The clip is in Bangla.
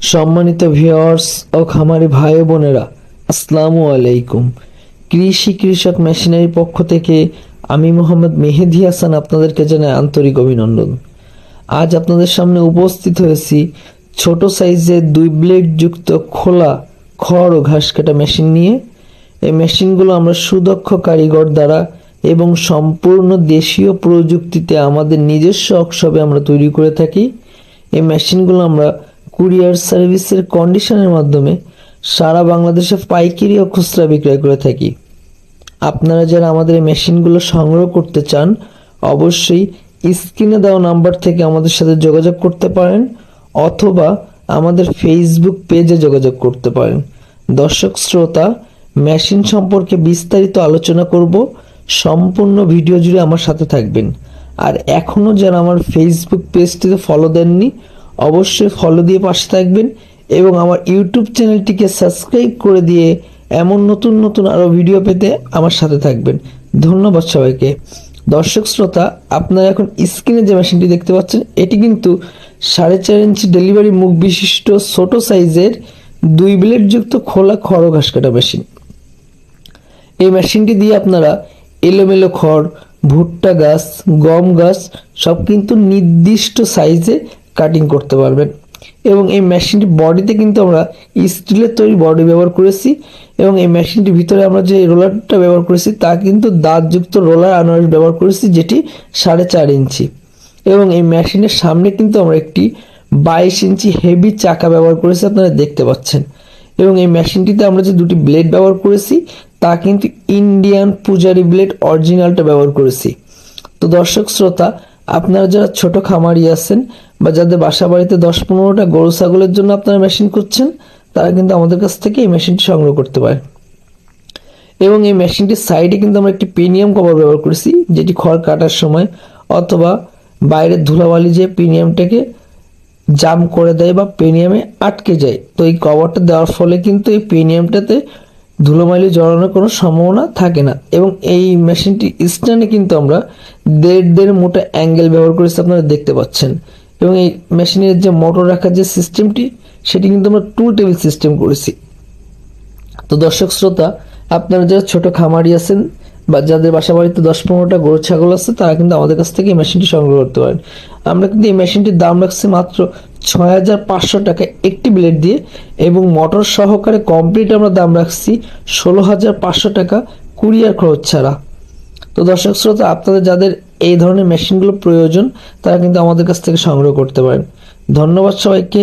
সম্মানিত ভিউয়ার্স ও খামারি ভাই ও বোনেরা, আসসালামু আলাইকুম। কৃষক মেশিনারি পক্ষ থেকে আমি মোহাম্মদ মেহেদি হাসান আপনাদেরকে জানাই আন্তরিক অভিনন্দন। আজ আপনাদের সামনে উপস্থিত হয়েছি ছোট সাইজের 2 ব্লেড যুক্ত খোলা খড় ও ঘাস কাটা মেশিন নিয়ে। এই মেশিনগুলো আমরা সুদক্ষ কারিগর দ্বারা এবং সম্পূর্ণ দেশীয় প্রযুক্তিতে আমাদের নিজস্ব ওয়ার্কশপে আমরা তৈরি করে থাকি। এই মেশিনগুলো আমরা কুরিয়ার সার্ভিসের কন্ডিশনের মাধ্যমে সারা বাংলাদেশে পাইকারি ও খুচরা বিক্রয় করে থাকি। আপনারা যারা আমাদের এই মেশিনগুলো সংগ্রহ করতে চান, অবশ্যই স্ক্রিনে দেওয়া নাম্বার থেকে আমাদের সাথে যোগাযোগ করতে পারেন অথবা আমাদের ফেসবুক পেজে যোগাযোগ করতে পারেন। দর্শক শ্রোতা, মেশিন সম্পর্কে বিস্তারিত আলোচনা করব, সম্পূর্ণ ভিডিও জুড়ে আমার সাথে থাকবেন। আর এখনও যারা আমার ফেসবুক পেজটিতে ফলো দেননি, অবশ্যই ফলো দিয়ে পাশে থাকবেন এবং আমার ইউটিউব চ্যানেলটিকে সাবস্ক্রাইব করে দিয়ে এমন নতুন নতুন আরও ভিডিও পেতে আমার সাথে থাকবেন। ধন্যবাদ সবাইকে। দর্শক শ্রোতা, আপনারা এখন স্ক্রিনে যে মেশিনটি দেখতে পাচ্ছেন, এটি কিন্তু 4.5 ইঞ্চি ডেলিভারি মুখ বিশিষ্ট ছোট সাইজের 2 ব্লেড যুক্ত খোলা খড় ও ঘাস কাটা মেশিন। এই মেশিনটি দিয়ে আপনারা এলোমেলো খড়, ভুট্টা গাছ, গম গাছ সব কিন্তু নির্দিষ্ট সাইজে কাটিং করতে পারবেন। এবং এই মেশিনটির বডিতে কিন্তু আমরা স্টিলের তৈরি বডি ব্যবহার করেছি এবং এই মেশিনটির ভিতরে আমরা যে রোলারটা ব্যবহার করেছি তা কিন্তু দাঁতযুক্ত রোলার আনোয়ার ব্যবহার করেছি, যেটি 4.5 ইঞ্চি। এবং এই মেশিনের সামনে কিন্তু আমরা একটি 22 ইঞ্চি হেভি চাকা ব্যবহার করেছি, আপনারা দেখতে পাচ্ছেন। এবং এই মেশিনটিতে আমরা যে 2টি ব্লেড ব্যবহার করেছি তা কিন্তু ইন্ডিয়ান পূজারি ব্লেড অরিজিনালটা ব্যবহার করেছি। তো দর্শক শ্রোতা, আপনারা যারা ছোট খামারি আছেন বা যাদের বাসা বাড়িতে 10-15টা গরু ছাগলের জন্য আপনারা মেশিন করছেন, তারা কিন্তু আমাদের কাছ থেকে এই মেশিনটি সংগ্রহ করতে পারেন। এবং এই মেশিনটির সাইডে কিন্তু আমরা একটি প্রিমিয়াম কভার ব্যবহার করেছি, যেটি খড় কাটার সময় অথবা বাইরের ধুলাবালি যে প্রিমিয়ামটাকে জাম করে দেয় বা প্রিমিয়ামে আটকে যায়। তো এই কভারটা দেওয়ার ফলে কিন্তু এই প্রিমিয়ামটাতে ধুলোমালি জড়ানোর কোনো সম্ভাবনা থাকে না। এবং এই মেশিনটি স্ট্যান্ডে কিন্তু আমরা 1.5 মোটা অ্যাঙ্গেল ব্যবহার করেছি, আপনারা দেখতে পাচ্ছেন। এবং এই মেশিনের যে মোটর রাখার যে সিস্টেমটি, সেটি কিন্তু আমরা 2 টেবিল সিস্টেম করেছি। তো দর্শক শ্রোতা, আপনারা যারা ছোট খামারি আছেন বা যাদের বাসা বাড়িতে 10-15টা গরু ছাগল আছে, তারা কিন্তু আমাদের কাছ থেকে এই মেশিনটি সংগ্রহ করতে পারেন। আমরা কিন্তু এই মেশিনটির দাম রাখছি মাত্র 6,500 টাকা একটি ব্লেড দিয়ে, এবং মোটর সহকারে কমপ্লিট আমরা দাম রাখছি 16,500 টাকা কুরিয়ার খরচ ছাড়া। তো দর্শক শ্রোতা, আপনাদের যাদের এই ধরনের মেশিনগুলো প্রয়োজন, তারা কিন্তু আমাদের কাছ থেকে সংগ্রহ করতে পারেন। ধন্যবাদ সবাইকে।